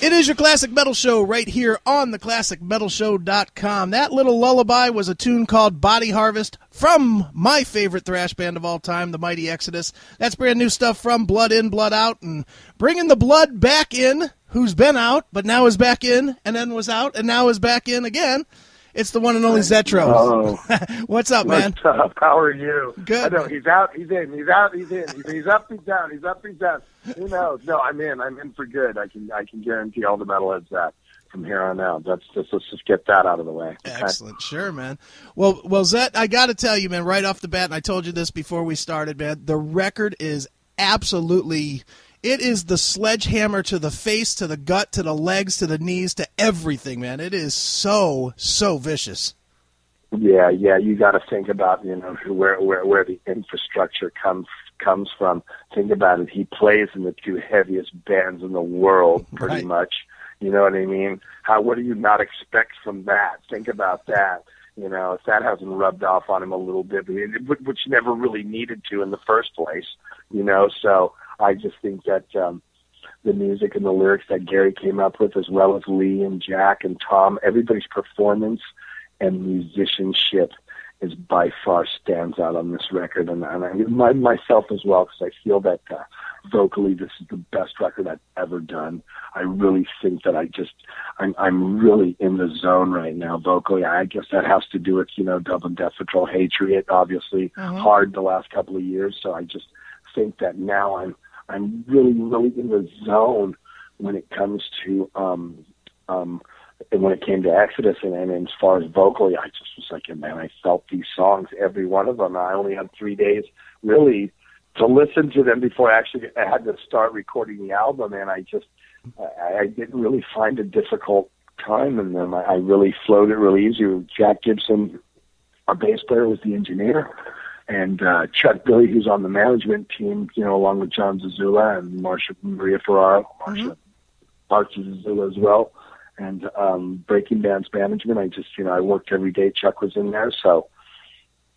It is your Classic Metal Show right here on theclassicmetalshow.com. That little lullaby was a tune called Body Harvest from my favorite thrash band of all time, the Mighty Exodus. That's brand new stuff from Blood In, Blood Out, and bringing the blood back in, who's been out, but now is back in, and then was out, and now is back in again. It's the one and only Zetro. Oh. What's up, man? What's up? How are you? Good. I know, he's out, he's in, he's out, he's in, he's up, he's down, he's up, he's down. Who knows? No, I'm in for good. I can guarantee all the metalheads that from here on out. Let's just get that out of the way. Okay? Excellent. Sure, man. Well, Zet, I got to tell you, man, right off the bat, and I told you this before we started, man, the record is absolutely, it is the sledgehammer to the face, to the gut, to the legs, to the knees, to everything, man. It is so vicious. Yeah, you got to think about, where the infrastructure comes from. Think about it. He plays in the two heaviest bands in the world, pretty Right. much. You know what I mean? What do you not expect from that? Think about that. If that hasn't rubbed off on him a little bit, which never really needed to in the first place, So I just think that the music and the lyrics that Gary came up with, as well as Lee and Jack and Tom, everybody's performance and musicianship is by far stands out on this record, and myself as well, because I feel that vocally this is the best record I've ever done. I really think that I'm really in the zone right now vocally. I guess that has to do with Dub and Death Patrol, Hatred, obviously hard the last couple of years. So I just think that now I'm really in the zone when it comes to and when it came to Exodus, and as far as vocally, I just was like, man, I felt these songs, every one of them. I only had 3 days, really, to listen to them before I had to start recording the album, and I didn't really find a difficult time in them. I really flowed it really easy. Jack Gibson, our bass player, was the engineer, and Chuck Billy, who's on the management team, along with John Zazula and Maria Ferraro, Marcia Zazula as well. And Breaking Band's management, I worked every day. Chuck was in there, so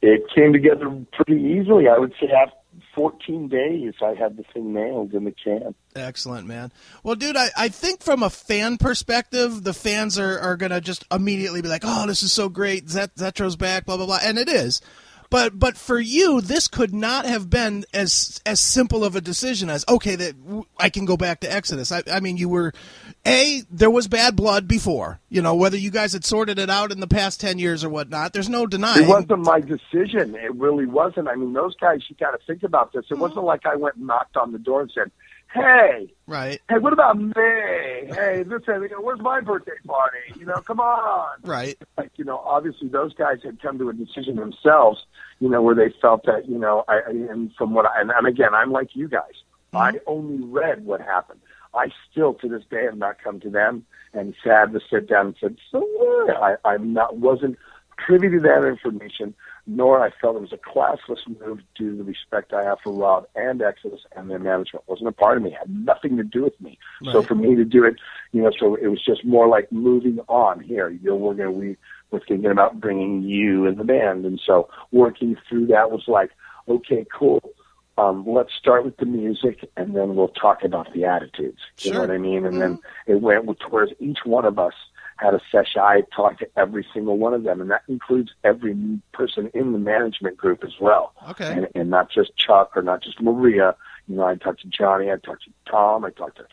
it came together pretty easily. I would say after 14 days, I had the thing nailed in the can. Excellent, man. Well, dude, I think from a fan perspective, the fans are going to just immediately be like, oh, this is so great, Zetro's back, blah, blah, blah, and it is. But for you, this could not have been as simple of a decision as, okay, that I can go back to Exodus. I mean, you were, there was bad blood before, whether you guys had sorted it out in the past 10 years or whatnot, there's no denying. It wasn't my decision. It really wasn't. I mean, those guys, you got to think about this. It wasn't like I went and knocked on the door and said, hey, right. Hey, what about me? Hey, where's my birthday party? Come on. Right. Like, obviously those guys had come to a decision themselves, where they felt that, and from what and again, I'm like you guys. I only read what happened. I still, to this day, have not come to them and had to sit down and said, so what? Wasn't privy to that information, nor I felt it was a classless move due to the respect I have for Rob and Exodus and their management. It wasn't a part of me. It had nothing to do with me. Right. So for me to do it, so it was just more like moving on here. We're thinking about bringing you in the band. And so working through that was like, okay, cool. Let's start with the music, and then we'll talk about the attitudes. You know what I mean? And then it went towards each one of us had a session. I talked to every single one of them, and that includes every person in the management group as well. Okay. And not just Chuck or not just Maria. I talked to Johnny, I talked to Tom, I talked to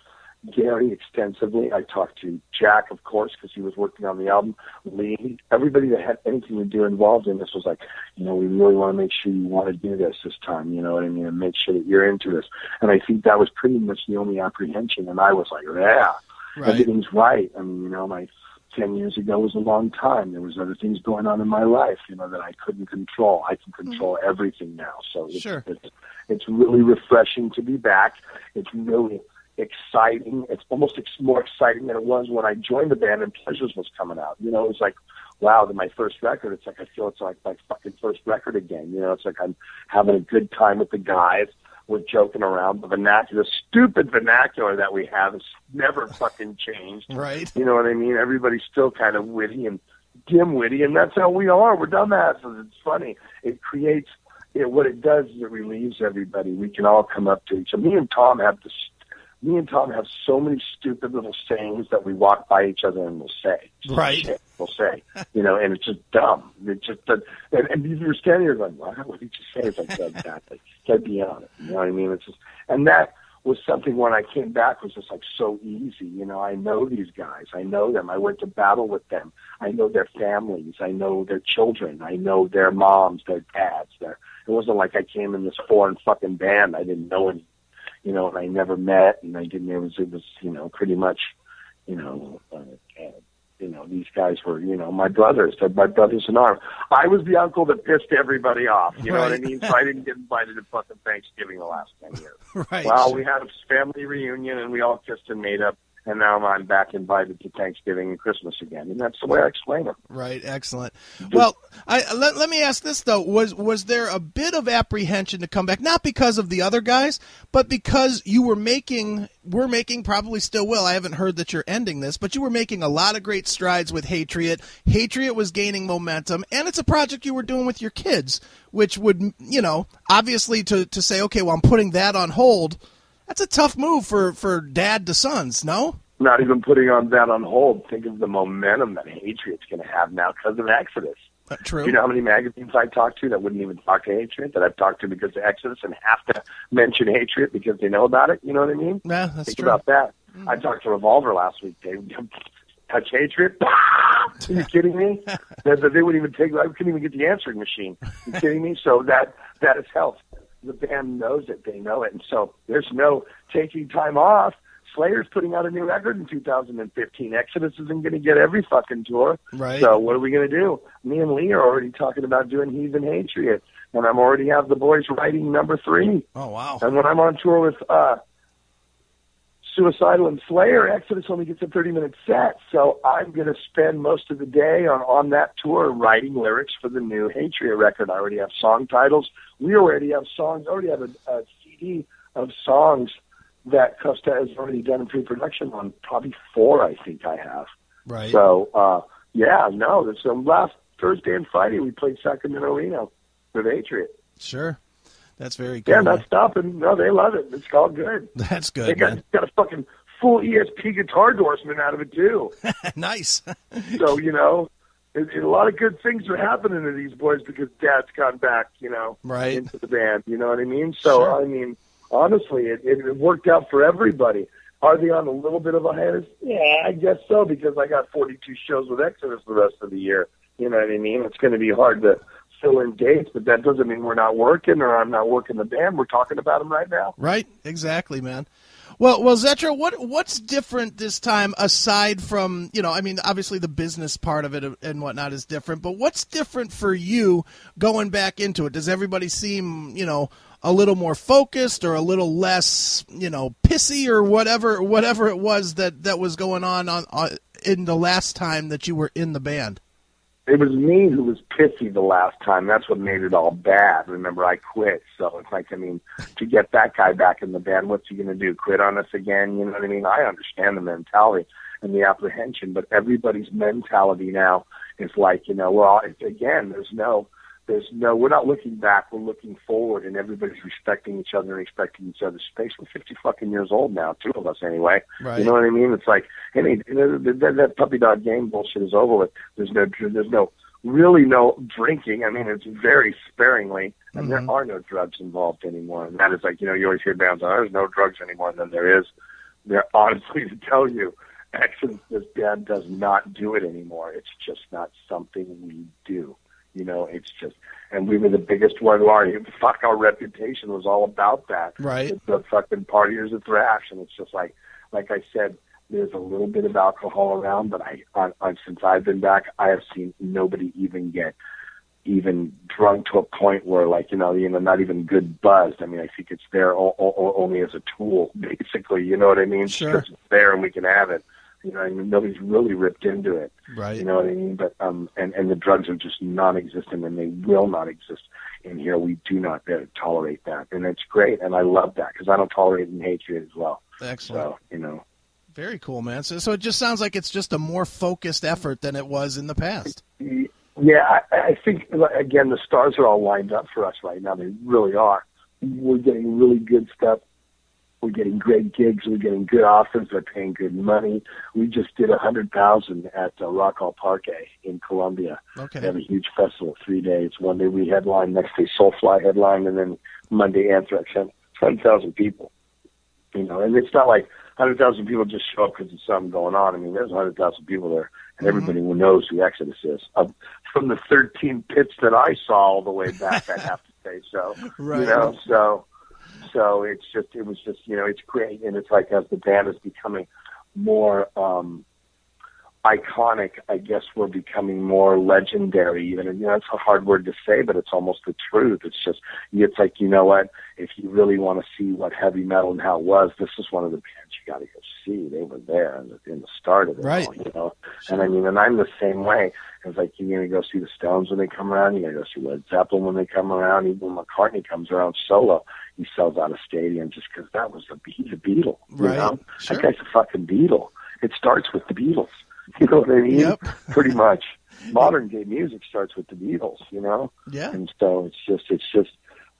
Gary extensively. I talked to Jack, of course, because he was working on the album. Lee, everybody that had anything to do involved in this was like, we really want to make sure you want to do this time, you know what I mean, and make sure that you're into this. And I think that was pretty much the only apprehension. And I was like, yeah, everything's right. I mean, my 10 years ago was a long time. There was other things going on in my life, that I couldn't control. I can control everything now. So it's really refreshing to be back. It's really exciting. It's almost more exciting than it was when I joined the band and Pleasures was coming out. It was like, wow, my first record. It's like I feel it's like my fucking first record again. It's like I'm having a good time with the guys. We're joking around. The stupid vernacular that we have has never fucking changed. Right. You know what I mean? Everybody's still kind of witty and dim-witty, and that's how we are. We're dumbasses. It's funny. It creates, what it does is it relieves everybody. We can all come up to each other. Me and Tom have this me and Tom have so many stupid little sayings that we walk by each other and we'll say. Right. Shit, we'll say, and it's just dumb. It just, and you're standing here going, wow, what did you say? It's like, exactly. Get be on it. You know what I mean? It's just, and that was something when I came back was just like so easy. I know these guys. I know them. I went to battle with them. I know their families. I know their children. I know their moms, their dads. It wasn't like I came in this foreign fucking band. I didn't know any, and I never met, and it was pretty much, these guys were, my brothers. They're my brothers in arms. I was the uncle that pissed everybody off. You know what I mean? So I didn't get invited to fucking Thanksgiving the last 10 years. Right. Well, we had a family reunion, and we all kissed and made up. And now I'm back invited to Thanksgiving and Christmas again, and that's the way I explain it. Right, excellent. Well, let me ask this though: was there a bit of apprehension to come back, not because of the other guys, but because you were making, probably still will. I haven't heard that you're ending this, but you were making a lot of great strides with Hatriot. Hatriot was gaining momentum, and it's a project you were doing with your kids, which would, obviously to say, okay, well, I'm putting that on hold. That's a tough move for dad to sons, no? Not even putting that on hold. Think of the momentum that Hatriot's going to have now because of Exodus. True. You know how many magazines I talk to that wouldn't even talk to Hatriot, that I've talked to because of Exodus and have to mention Hatriot because they know about it? You know what I mean? Yeah, that's Think true. about that. I talked to Revolver last week, Dave. Touch Hatriot? Are you kidding me? They wouldn't even I couldn't even get the answering machine. Are you kidding me? So that has helped. The band knows it. They know it. And so there's no taking time off. Slayer's putting out a new record in 2015. Exodus isn't going to get every fucking tour. Right. So what are we going to do? Me and Lee are already talking about doing He's and Hatriot. And I'm already have the boys writing number 3. Oh, wow. And when I'm on tour with Suicidal and Slayer, Exodus only gets a 30-minate set. So I'm going to spend most of the day on that tour writing lyrics for the new Hatriot record. I already have song titles. We already have songs. I already have a CD of songs that Costa has already done in pre-production on. Probably 4, I think I have. Right. So, there's some last Thursday and Friday we played Sacramento Reno with Hatriot. Sure. That's very cool. Yeah, not stopping. No, they love it. It's all good. That's good. They got a fucking full ESP guitar endorsement out of it too. Nice. So a lot of good things are happening to these boys because Dad's gone back, right, into the band. You know what I mean? So sure. I mean, honestly, it worked out for everybody. Are they on a little bit of a hiatus? Yeah, I guess so because I got 42 shows with Exodus the rest of the year. You know what I mean? It's going to be hard to fill in dates, but that doesn't mean we're not working or I'm not working the band. We're talking about them right now. Right, exactly, man. Well, Zetro, what's different this time aside from, obviously the business part of it and whatnot is different, but what's different for you going back into it? Does everybody seem, a little more focused or a little less, pissy or whatever it was that was going on in the last time that you were in the band? It was me who was pissy the last time. That's what made it all bad. Remember, I quit. So it's like, to get that guy back in the band, what's he going to do? Quit on us again? You know what I mean? I understand the mentality and the apprehension, but everybody's mentality now is like, again, we're not looking back. We're looking forward, and everybody's respecting each other and respecting each other's space. We're 50 fucking years old now, 2 of us anyway. Right. You know what I mean? It's like, that puppy dog game bullshit is over with. There's no drinking. I mean, it's very sparingly, and there are no drugs involved anymore. And that is like, you always hear bands, there's no drugs anymore than there is. There, honestly, to tell you, Exodus, this band does not do it anymore. It's just not something we do. It's just, and we were the biggest one. Our reputation was all about that. Right. The fucking partiers of thrash, and it's just like I said, there's a little bit of alcohol around, but since I've been back, I have seen nobody even get drunk to a point where not even good buzzed. I mean, I think it's there only as a tool, basically. You know what I mean? Sure. It's there and we can have it. Nobody's really ripped into it. Right. You know what I mean? But and the drugs are just non-existent, and they will not exist in here. We do not tolerate that, and it's great, and I love that because I don't tolerate and hatred as well. Excellent. So very cool, man. So it just sounds like it's just a more focused effort than it was in the past. Yeah, I think again the stars are all lined up for us right now. They really are. We're getting really good stuff We're getting great gigs. We're getting good offers. They're paying good money. We just did 100,000 at Rock Hall Parque in Colombia. Okay. They have a huge festival, 3 days. One day we headline, next day Soulfly headline, and then Monday Anthrax. 100,000 people. You know, and it's not like 100,000 people just show up because there's something going on. I mean, there's 100,000 people there, and everybody knows who Exodus is. From the 13 pits that I saw all the way back, I have to say. So, right. You know, so it was just, you know, it's great. And it's like as the band is becoming more iconic, I guess we're becoming more legendary. Even, you know, it's a hard word to say, but it's almost the truth. It's like, you know what, if you really want to see what heavy metal and how it was, this is one of the bands you got to go see. They were there in the start of it, right? All, you know, and I mean, and I'm the same way. It's like you're going to go see the Stones when they come around. You're going to go see Led Zeppelin when they come around. Even when McCartney comes around solo, he sells out a stadium just because that was he's a Beatle. Right. You know? Sure. That guy's a fucking Beatle. It starts with the Beatles. You know what I mean? Yep. Pretty much. Modern day music starts with the Beatles, you know? Yeah. And so it's just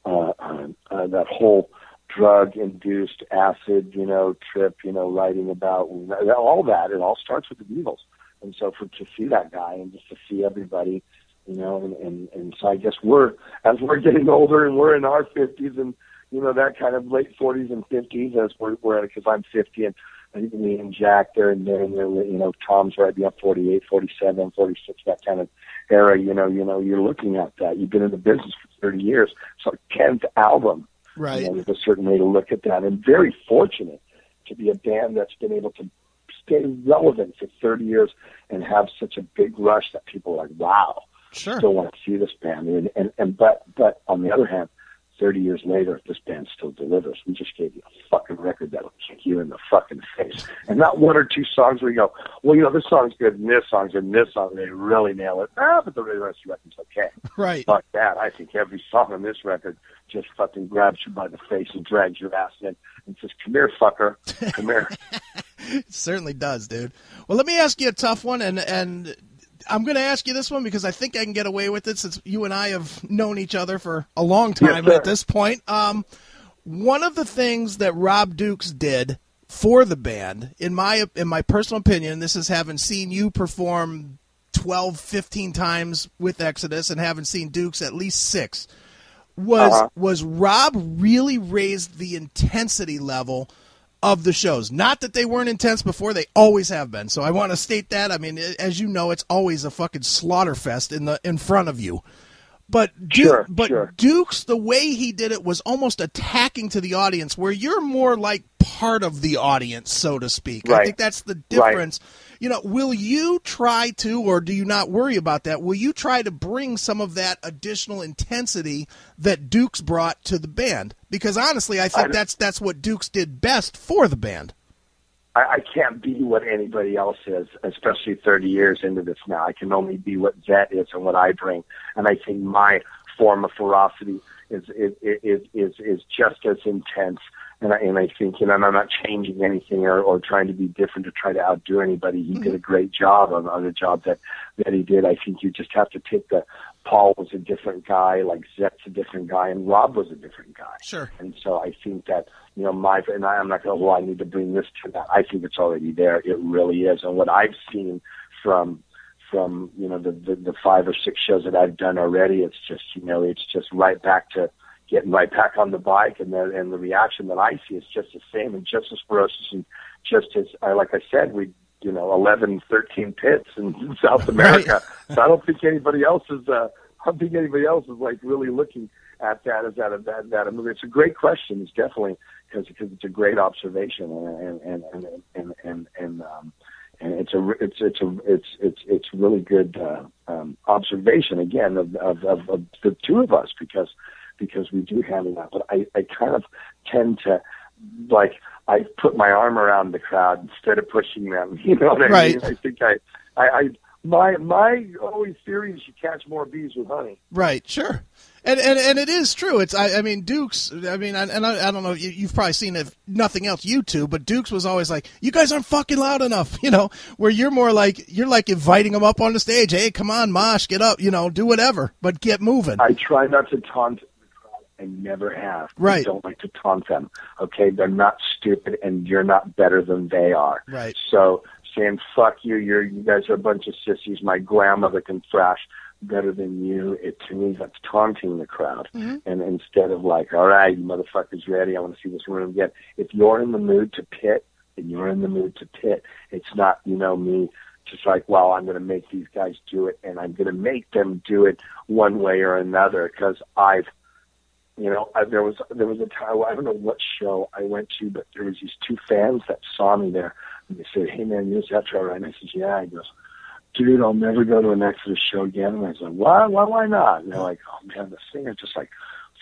that whole drug-induced acid, you know, trip, you know, writing about all that. It all starts with the Beatles. And so to see that guy and just to see everybody, you know, and so I guess as we're getting older and we're in our 50s and, you know, that kind of late 40s and 50s as we're at, because I'm 50 and I think me and Jack, they're you know, Tom's right beyond 48, 47, 46, that kind of era, you know, you're looking at that. You've been in the business for 30 years. So 10th album, right? You know, there's a certain way to look at that. And very fortunate to be a band that's been able to stay relevant for 30 years and have such a big rush that people are like, wow, sure, still want to see this band. But on the other hand, 30 years later, this band still delivers. We just gave you a fucking record that'll kick you in the fucking face. And not one or two songs where you go, well, you know, this song's good and this song's good and this song, they really nail it. But the rest of the record's okay. Right. Fuck that. I think every song on this record just fucking grabs you by the face and drags your ass in and says, come here, fucker. Come here. It certainly does, dude. Well, let me ask you a tough one, and I'm going to ask you this one because I think I can get away with it since you and I have known each other for a long time at this point. One of the things that Rob Dukes did for the band, in my personal opinion, this is having seen you perform 12, 15 times with Exodus and having seen Dukes at least 6, was Rob really raised the intensity level of the shows. Not that they weren't intense before, they always have been. So I want to state that. I mean, as you know, it's always a fucking slaughter fest in front of you. But Sure. Dukes, the way he did it was almost attacking to the audience, where you're more like part of the audience, so to speak. Right. I think that's the difference. Right. You know, will you try to, or do you not worry about that? Will you try to bring some of that additional intensity that Dukes brought to the band? Because honestly, I think that's what Dukes did best for the band. I can't be what anybody else is, especially 30 years into this now. I can only be what Zet is and what I bring. And I think my form of ferocity is just as intense. And I think, you know, I'm not changing anything or trying to be different to try to outdo anybody. He did a great job on the job that he did. I think you just have to take Paul was a different guy, like Zet's a different guy, and Rob was a different guy. Sure. And so I think that, you know, and I'm not going, I need to bring this to that. I think it's already there. It really is. And what I've seen from you know, the 5 or 6 shows that I've done already, it's just, you know, it's just right back to getting right back on the bike, and the reaction that I see is just the same and just as ferocious and just as, like I said, we, you know, 11, 13 pits in South America. Right. So I don't think anybody else is like really looking at that as that. I mean, it's a great question. It's definitely because it's a great observation and it's really good observation again of the two of us because we do handle that. But I kind of tend to, like, I put my arm around the crowd instead of pushing them. You know what I mean? I think my always theory is you catch more bees with honey. Right, sure. And it is true. It's I mean Dukes. I mean, I don't know. You've probably seen if nothing else, YouTube. But Dukes was always like, "You guys aren't fucking loud enough," you know. Where you're more like inviting them up on the stage. Hey, come on, Mosh, get up. You know, do whatever, but get moving. I try not to taunt the crowd I never have. Right. I don't like to taunt them. Okay, they're not stupid, and you're not better than they are. Right. So saying "fuck you," you guys are a bunch of sissies. My grandmother can thrash better than you. To me, that's taunting the crowd. Mm-hmm. And instead of like, all right, you motherfuckers ready? I want to see this room again. If you're in the mood to pit, then you're in the mood to pit. It's not, me just like, well, I'm going to make these guys do it, and I'm going to make them do it one way or another because there was a time, I don't know what show I went to, but there was these two fans that saw me there, and they said, "Hey man, you're Zetro, right?" And I said, "Yeah." He goes, "Dude, I'll never go to an Exodus show again." And I said, "Why? Why not?" And they're like, "Oh man, the singer just like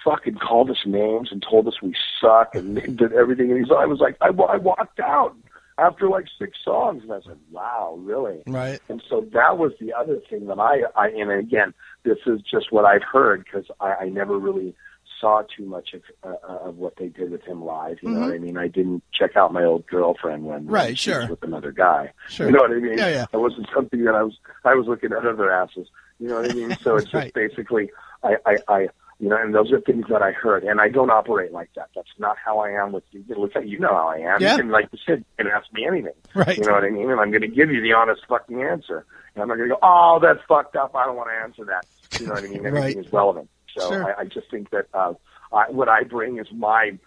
fucking called us names and told us we suck and did everything." And I was like, I walked out after like 6 songs, and I said, "Wow, really?" Right. And so that was the other thing that I and again, this is just what I've heard because I never really saw too much of what they did with him live. You know what I mean? I didn't check out my old girlfriend when she was with another guy. Sure. You know what I mean? Yeah. It wasn't something that I was looking at other asses. You know what I mean? So it's just basically and those are things that I heard, and I don't operate like that. That's not how I am with you. Look, you know how I am. Yeah. You can, like you said, you can ask me anything. Right. You know what I mean? And I'm going to give you the honest fucking answer. And I'm not going to go, "Oh, that's fucked up. I don't want to answer that." You know what I mean? Everything is relevant. So I just think that what I bring is my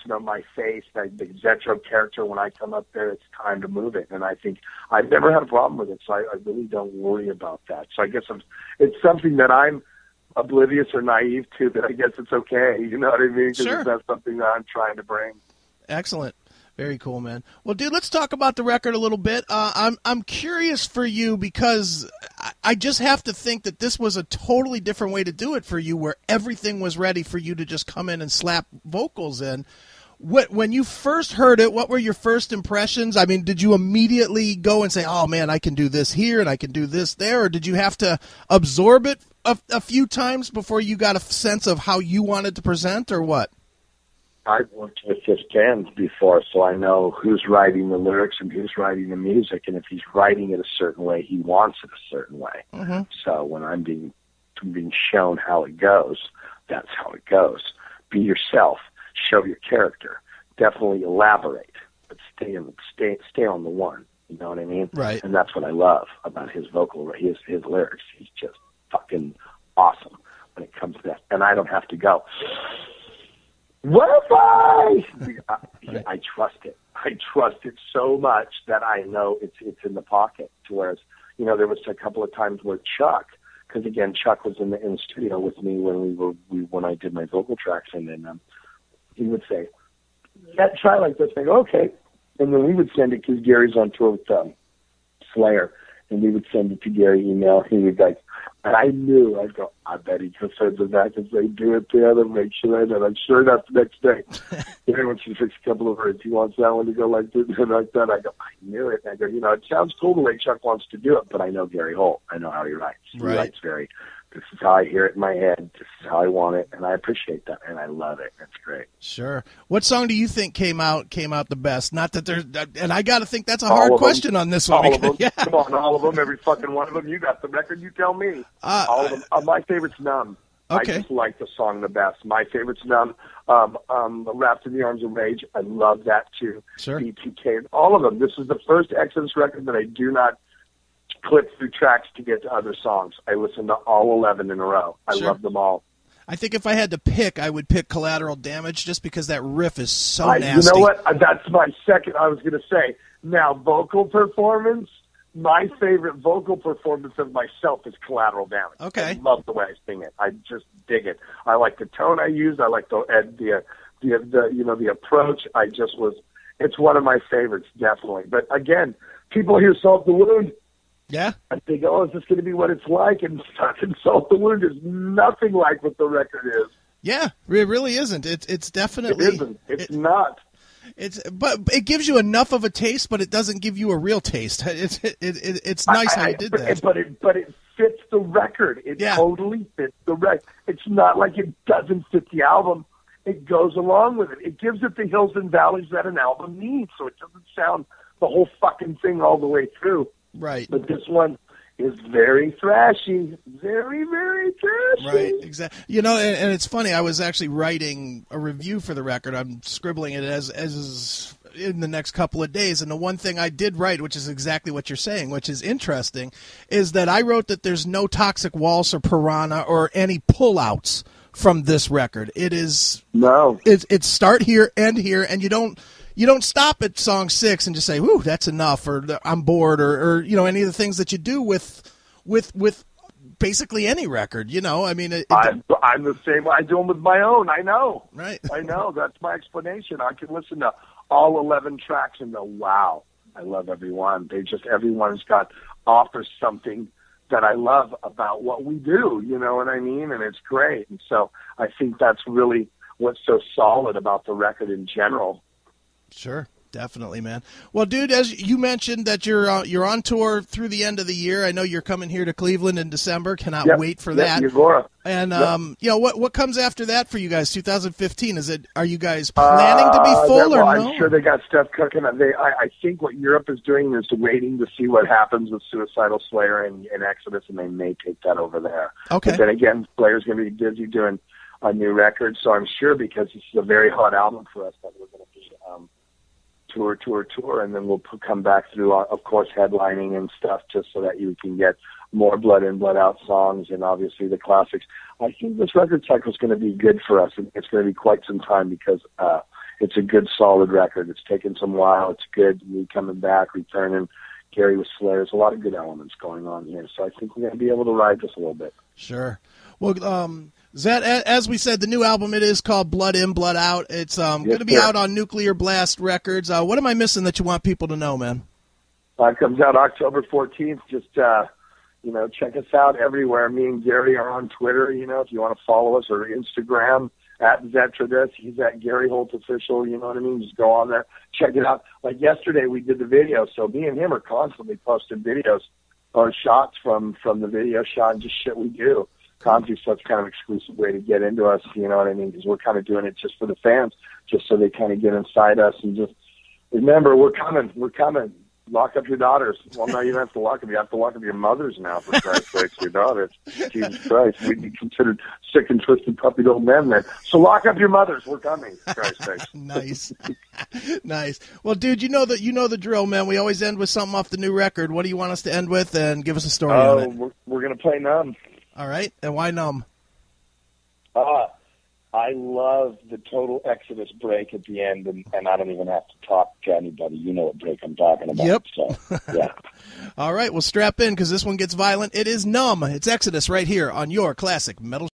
smell, my face, the Zetro character. When I come up there, it's time to move it. And I think I've never had a problem with it, so I really don't worry about that. So I guess it's something that I'm oblivious or naive to, that I guess it's okay. You know what I mean? Because that's something that I'm trying to bring. Excellent. Very cool, man. Well, dude, let's talk about the record a little bit. I'm curious for you because I just have to think that this was a totally different way to do it for you, where everything was ready for you to just come in and slap vocals in. When you first heard it, what were your first impressions? I mean, did you immediately go and say, "Oh man, I can do this here and I can do this there," or did you have to absorb it a few times before you got a sense of how you wanted to present, or what? I've worked with his bands before, so I know who's writing the lyrics and who's writing the music, and if he's writing it a certain way, he wants it a certain way. Mm-hmm. So when I'm being shown how it goes, that's how it goes. Be yourself. Show your character. Definitely elaborate, but stay on the one. You know what I mean? Right. And that's what I love about his his lyrics. He's just fucking awesome when it comes to that. And I don't have to go, "What if I trust it. I trust it so much that I know it's in the pocket. Whereas, there was a couple of times where Chuck, because again, Chuck was in the studio with me when I did my vocal tracks, and then he would say, "Yeah, try like this." I go, "Okay," and then we would send it because Gary's on tour with Slayer, and we would send it to Gary email. He would like. And I knew, I'd go, "I bet he just sends it back and say, do it the other, make sure I know." I'm sure enough the next day. He wants you to fix a couple of words. He wants that one to go like this and like that. I go, "I knew it." And I go, it sounds cool the way Chuck wants to do it, but I know Gary Holt. I know how he writes. Right. He writes this is how I hear it in my head. This is how I want it. And I appreciate that. And I love it. It's great. Sure. What song do you think came out the best? Not that there's, and I got to think that's a hard question on this one. All of them. Yeah. Come on, all of them. Every fucking one of them. You got the record. You tell me. All of them. My favorite's "Numb." Okay. I just like the song the best. My favorite's "Numb." "Wrapped in the Arms of Rage." I love that too. Sure. BTK. All of them. This is the first Exodus record that I do not clip through tracks to get to other songs. I listen to all 11 in a row. I love them all. I think if I had to pick, I would pick "Collateral Damage" just because that riff is so nasty. You know what? That's my second. I was going to say. Now, vocal performance. My favorite vocal performance of myself is "Collateral Damage." Okay. I love the way I sing it. I just dig it. I like the tone I use. I like the approach. It's one of my favorites, definitely. But again, people hear "Salt the Wound." Yeah. I think, "Oh, is this going to be what it's like?" And fucking "Salt the Wound" is nothing like what the record is. Yeah, it really isn't. It's definitely. It isn't. It's not. But it gives you enough of a taste, but it doesn't give you a real taste. It's nice how you did that. But it fits the record. It totally fits the record. It's not like it doesn't fit the album. It goes along with it. It gives it the hills and valleys that an album needs, so it doesn't sound the whole fucking thing all the way through. Right. But this one, is very thrashy, very, very thrashy. Right, exactly. You know, and it's funny. I was actually writing a review for the record. I'm scribbling it as in the next couple of days. And the one thing I did write, which is exactly what you're saying, which is interesting, is that I wrote that there's no Toxic Waltz or Piranha or any pullouts from this record. It is it's start here, end here, and you don't stop at song 6 and just say, "Whew, that's enough," or "I'm bored," or you know, any of the things that you do with basically any record. You know, I mean, I'm the same. I do them with my own. I know. Right. I know. That's my explanation. I can listen to all 11 tracks and go, "Wow, I love everyone." Everyone's offers something that I love about what we do. You know what I mean? And it's great. And so I think that's really what's so solid about the record in general. Sure, definitely, man. Well, dude, as you mentioned that you're on tour through the end of the year. I know you're coming here to Cleveland in December. Cannot wait for that. Agora. And you know what comes after that for you guys? 2015. Are you guys planning to be full or no? I'm sure they got stuff cooking. I think what Europe is doing is waiting to see what happens with Suicidal Slayer and Exodus, and they may take that over there. Okay. But then again, Slayer's going to be busy doing a new record, so I'm sure because this is a very hot album for us that we're going to be tour, and then we'll come back through, of course, headlining and stuff, just so that you can get more Blood In, Blood Out songs, and obviously the classics. I think this record cycle is going to be good for us, and it's going to be quite some time because it's a good, solid record. It's taken some while. It's good. Me coming back, returning, Gary with Slayer. There's a lot of good elements going on here, so I think we're going to be able to ride this a little bit. Sure. Well, Zet, as we said, the new album, it is called Blood In, Blood Out. It's going to be out on Nuclear Blast Records. What am I missing that you want people to know, man? It comes out October 14th. Just, check us out everywhere. Me and Gary are on Twitter, if you want to follow us, or Instagram, at Zetro. He's at Gary Holt Official, you know what I mean? Just go on there, check it out. Like yesterday, we did the video, so me and him are constantly posting videos or shots from the video shot and just shit we do. Conti's such kind of exclusive way to get into us, you know what I mean? Because we're kind of doing it just for the fans, just so they kind of get inside us and just remember, we're coming. Lock up your daughters. Well, no, you don't have to lock them. You have to lock up your mothers now, for Christ's sakes, your daughters. Jesus Christ, we'd be considered sick and twisted puppy old men then. So lock up your mothers. We're coming, for Christ's sakes. Nice. Nice. Well, dude, you know the drill, man. We always end with something off the new record. What do you want us to end with? And give us a story on it. We're going to play Numb. All right. And why Numb? I love the total Exodus break at the end, and I don't even have to talk to anybody. You know what break I'm talking about. Yep. So, yeah. All right. Well, strap in because this one gets violent. It is Numb. It's Exodus right here on your classic metal.